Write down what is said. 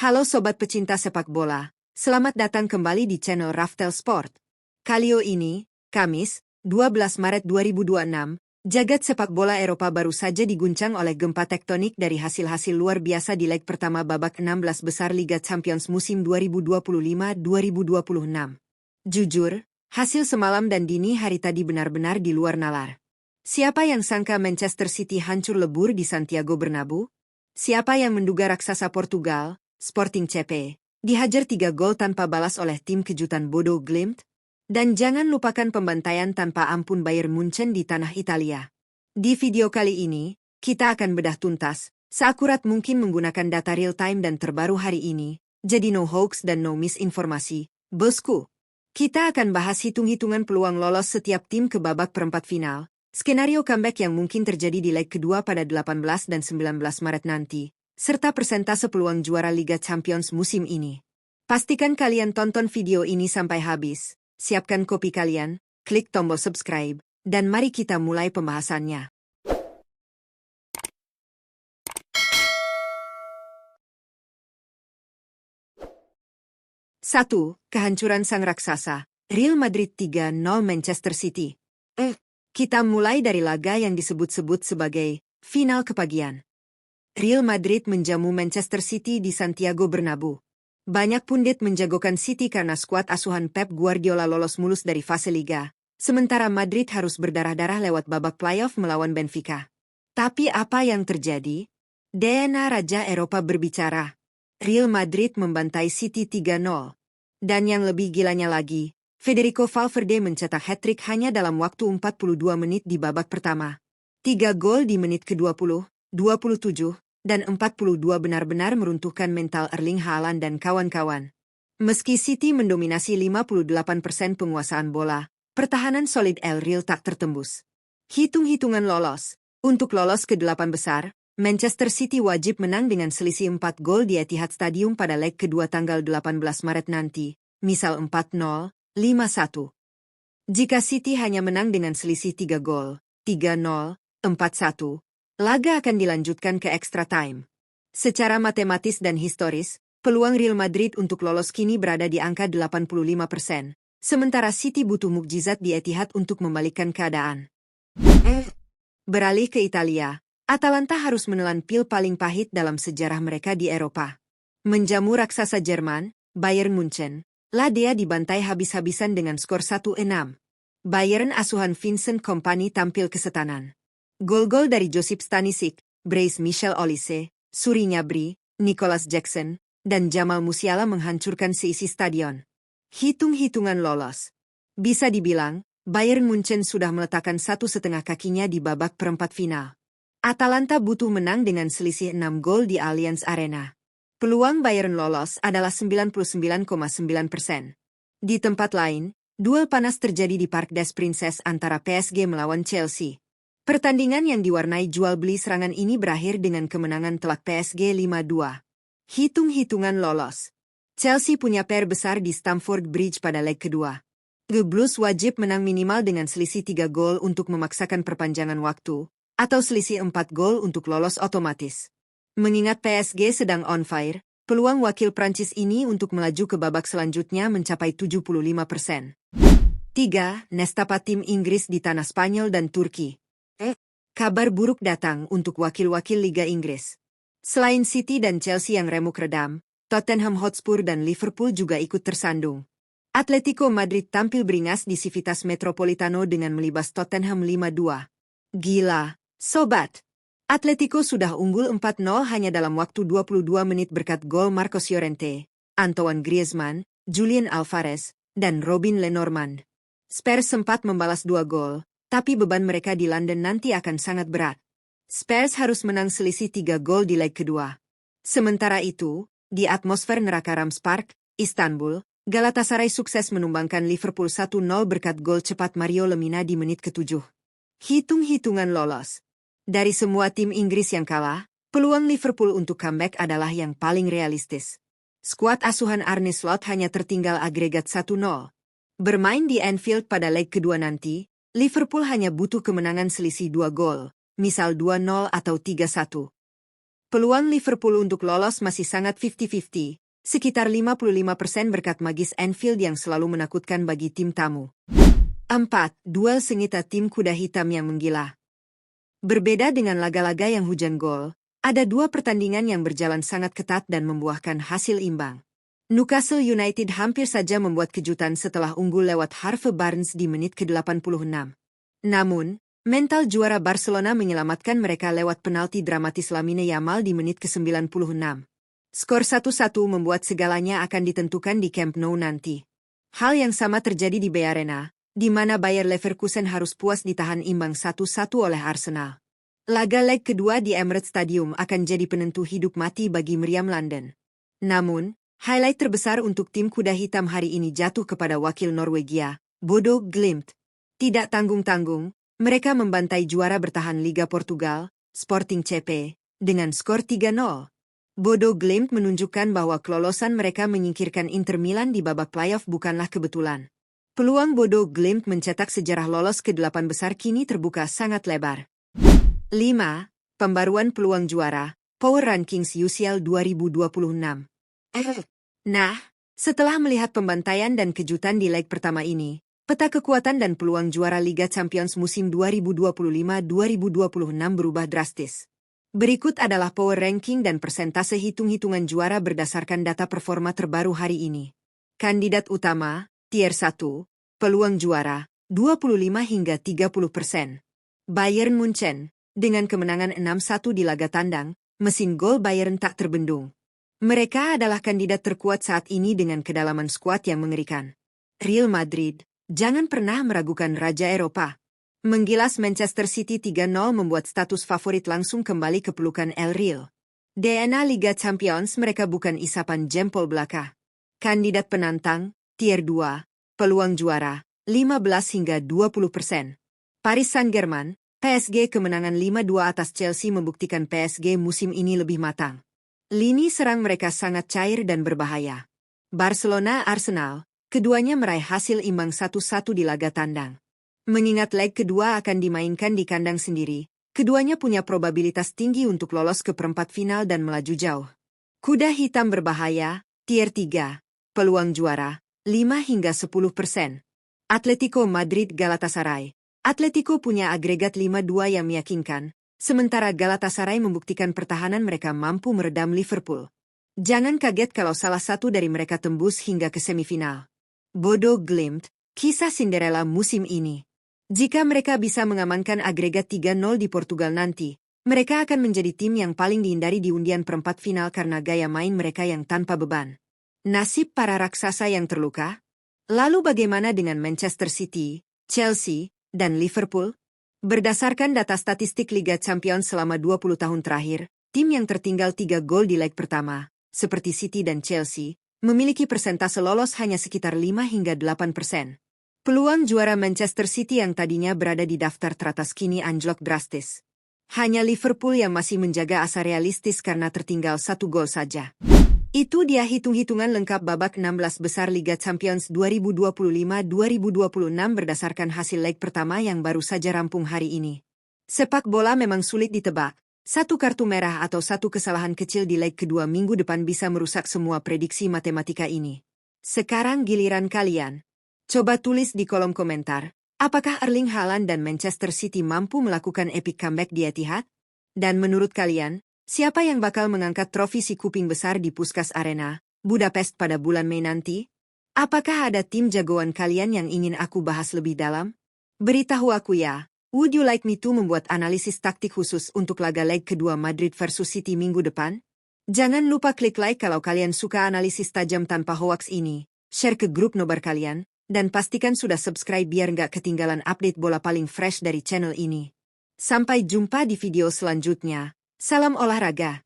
Halo sobat pecinta sepak bola, selamat datang kembali di channel Raftel Sport. Kali ini, Kamis, 12 Maret 2026, jagat sepak bola Eropa baru saja diguncang oleh gempa tektonik dari hasil-hasil luar biasa di leg pertama babak 16 besar Liga Champions musim 2025-2026. Jujur, hasil semalam dan dini hari tadi benar-benar di luar nalar. Siapa yang sangka Manchester City hancur lebur di Santiago Bernabeu? Siapa yang menduga raksasa Portugal, Sporting CP, dihajar 3 gol tanpa balas oleh tim kejutan Bodo Glimt? Dan jangan lupakan pembantaian tanpa ampun Bayern Munchen di tanah Italia. Di video kali ini, kita akan bedah tuntas, seakurat mungkin menggunakan data real-time dan terbaru hari ini, jadi no hoax dan no misinformasi, bosku. Kita akan bahas hitung-hitungan peluang lolos setiap tim ke babak perempat final, skenario comeback yang mungkin terjadi di leg kedua pada 18 dan 19 Maret nanti, serta persentase peluang juara Liga Champions musim ini. Pastikan kalian tonton video ini sampai habis, siapkan kopi kalian, klik tombol subscribe, dan mari kita mulai pembahasannya. 1. Kehancuran sang raksasa, Real Madrid 3-0 Manchester City. Kita mulai dari laga yang disebut-sebut sebagai final kepagian. Real Madrid menjamu Manchester City di Santiago Bernabeu. Banyak pundit menjagokan City karena skuad asuhan Pep Guardiola lolos mulus dari fase Liga, sementara Madrid harus berdarah-darah lewat babak playoff melawan Benfica. Tapi apa yang terjadi? DNA Raja Eropa berbicara. Real Madrid membantai City 3-0. Dan yang lebih gilanya lagi, Federico Valverde mencetak hat-trick hanya dalam waktu 42 menit di babak pertama. 3 gol di menit ke-20, 27, dan 42 benar-benar meruntuhkan mental Erling Haaland dan kawan-kawan. Meski City mendominasi 58% penguasaan bola, pertahanan solid El Real tak tertembus. Hitung-hitungan lolos. Untuk lolos ke 8 besar, Manchester City wajib menang dengan selisih 4 gol di Etihad Stadium pada leg kedua tanggal 18 Maret nanti, misal 4-0, 5-1. Jika City hanya menang dengan selisih 3 gol, 3-0, 4-1, laga akan dilanjutkan ke extra time. Secara matematis dan historis, peluang Real Madrid untuk lolos kini berada di angka 85%, sementara City butuh mukjizat di Etihad untuk membalikkan keadaan. Beralih ke Italia, Atalanta harus menelan pil paling pahit dalam sejarah mereka di Eropa. Menjamu raksasa Jerman, Bayern Munchen, Ladea dibantai habis-habisan dengan skor 1-6. Bayern asuhan Vincent Kompany tampil kesetanan. Gol-gol dari Josip Stanisic, Blaise Michel Olise, Suri Gnabry, Nicolas Jackson, dan Jamal Musiala menghancurkan seisi stadion. Hitung-hitungan lolos. Bisa dibilang, Bayern Munchen sudah meletakkan 1,5 kakinya di babak perempat final. Atalanta butuh menang dengan selisih 6 gol di Allianz Arena. Peluang Bayern lolos adalah 99,9%. Di tempat lain, duel panas terjadi di Parc des Princes antara PSG melawan Chelsea. Pertandingan yang diwarnai jual beli serangan ini berakhir dengan kemenangan telak PSG 5-2. Hitung-hitungan lolos. Chelsea punya PR besar di Stamford Bridge pada leg kedua. The Blues wajib menang minimal dengan selisih 3 gol untuk memaksakan perpanjangan waktu, atau selisih 4 gol untuk lolos otomatis. Mengingat PSG sedang on fire, peluang wakil Prancis ini untuk melaju ke babak selanjutnya mencapai 75%. 3. Nestapa tim Inggris di tanah Spanyol dan Turki. Kabar buruk datang untuk wakil-wakil Liga Inggris. Selain City dan Chelsea yang remuk redam, Tottenham Hotspur dan Liverpool juga ikut tersandung. Atletico Madrid tampil beringas di Civitas Metropolitano dengan melibas Tottenham 5-2. Gila, sobat! Atletico sudah unggul 4-0 hanya dalam waktu 22 menit berkat gol Marcos Llorente, Antoine Griezmann, Julian Alvarez, dan Robin Lenormand. Spurs sempat membalas 2 gol, tapi beban mereka di London nanti akan sangat berat. Spurs harus menang selisih 3 gol di leg kedua. Sementara itu, di atmosfer neraka Rams Park, Istanbul, Galatasaray sukses menumbangkan Liverpool 1-0 berkat gol cepat Mario Lemina di menit ke-7. Hitung-hitungan lolos. Dari semua tim Inggris yang kalah, peluang Liverpool untuk comeback adalah yang paling realistis. Skuad asuhan Arne Slot hanya tertinggal agregat 1-0. Bermain di Anfield pada leg kedua nanti, Liverpool hanya butuh kemenangan selisih 2 gol, misal 2-0 atau 3-1. Peluang Liverpool untuk lolos masih sangat 50-50, sekitar 55% berkat magis Anfield yang selalu menakutkan bagi tim tamu. 4. Duel sengit tim kuda hitam yang menggila. Berbeda dengan laga-laga yang hujan gol, ada dua pertandingan yang berjalan sangat ketat dan membuahkan hasil imbang. Newcastle United hampir saja membuat kejutan setelah unggul lewat Harvey Barnes di menit ke-86. Namun, mental juara Barcelona menyelamatkan mereka lewat penalti dramatis Lamine Yamal di menit ke-96. Skor 1-1 membuat segalanya akan ditentukan di Camp Nou nanti. Hal yang sama terjadi di Bay Arena, di mana Bayer Leverkusen harus puas ditahan imbang 1-1 oleh Arsenal. Laga leg kedua di Emirates Stadium akan jadi penentu hidup mati bagi meriam London. Namun, highlight terbesar untuk tim kuda hitam hari ini jatuh kepada wakil Norwegia, Bodo Glimt. Tidak tanggung-tanggung, mereka membantai juara bertahan Liga Portugal, Sporting CP, dengan skor 3-0. Bodo Glimt menunjukkan bahwa kelolosan mereka menyingkirkan Inter Milan di babak playoff bukanlah kebetulan. Peluang Bodo Glimt mencetak sejarah lolos ke 8 besar kini terbuka sangat lebar. 5. Pembaruan peluang juara, Power Rankings UCL 2026. Nah, setelah melihat pembantaian dan kejutan di leg pertama ini, peta kekuatan dan peluang juara Liga Champions musim 2025-2026 berubah drastis. Berikut adalah power ranking dan persentase hitung-hitungan juara berdasarkan data performa terbaru hari ini. Kandidat utama, Tier 1, peluang juara, 25 hingga 30%. Bayern Munchen, dengan kemenangan 6-1 di laga tandang, mesin gol Bayern tak terbendung. Mereka adalah kandidat terkuat saat ini dengan kedalaman skuad yang mengerikan. Real Madrid, jangan pernah meragukan Raja Eropa. Menggilas Manchester City 3-0 membuat status favorit langsung kembali ke pelukan El Real. DNA Liga Champions mereka bukan isapan jempol belaka. Kandidat penantang, Tier 2, peluang juara, 15 hingga 20%. Paris Saint-Germain, PSG kemenangan 5-2 atas Chelsea membuktikan PSG musim ini lebih matang. Lini serang mereka sangat cair dan berbahaya. Barcelona Arsenal, keduanya meraih hasil imbang 1-1 di laga tandang. Mengingat leg kedua akan dimainkan di kandang sendiri, keduanya punya probabilitas tinggi untuk lolos ke perempat final dan melaju jauh. Kuda hitam berbahaya, Tier 3, peluang juara, 5 hingga 10%. Atletico Madrid Galatasaray. Atletico punya agregat 5-2 yang meyakinkan, sementara Galatasaray membuktikan pertahanan mereka mampu meredam Liverpool. Jangan kaget kalau salah satu dari mereka tembus hingga ke semifinal. Bodo Glimt, kisah Cinderella musim ini. Jika mereka bisa mengamankan agregat 3-0 di Portugal nanti, mereka akan menjadi tim yang paling dihindari di undian perempat final karena gaya main mereka yang tanpa beban. Nasib para raksasa yang terluka? Lalu bagaimana dengan Manchester City, Chelsea, dan Liverpool? Berdasarkan data statistik Liga Champions selama 20 tahun terakhir, tim yang tertinggal 3 gol di leg pertama, seperti City dan Chelsea, memiliki persentase lolos hanya sekitar 5 hingga 8%. Peluang juara Manchester City yang tadinya berada di daftar teratas kini anjlok drastis. Hanya Liverpool yang masih menjaga asa realistis karena tertinggal 1 gol saja. Itu dia hitung-hitungan lengkap babak 16 besar Liga Champions 2025-2026 berdasarkan hasil leg pertama yang baru saja rampung hari ini. Sepak bola memang sulit ditebak. Satu kartu merah atau satu kesalahan kecil di leg kedua minggu depan bisa merusak semua prediksi matematika ini. Sekarang giliran kalian. Coba tulis di kolom komentar, apakah Erling Haaland dan Manchester City mampu melakukan epic comeback di Etihad? Dan menurut kalian, siapa yang bakal mengangkat trofi si kuping besar di Puskás Arena, Budapest pada bulan Mei nanti? Apakah ada tim jagoan kalian yang ingin aku bahas lebih dalam? Beritahu aku ya. Would you like me to membuat analisis taktik khusus untuk laga leg kedua Madrid versus City minggu depan? Jangan lupa klik like kalau kalian suka analisis tajam tanpa hoaks ini, share ke grup nobar kalian, dan pastikan sudah subscribe biar nggak ketinggalan update bola paling fresh dari channel ini. Sampai jumpa di video selanjutnya. Salam olahraga.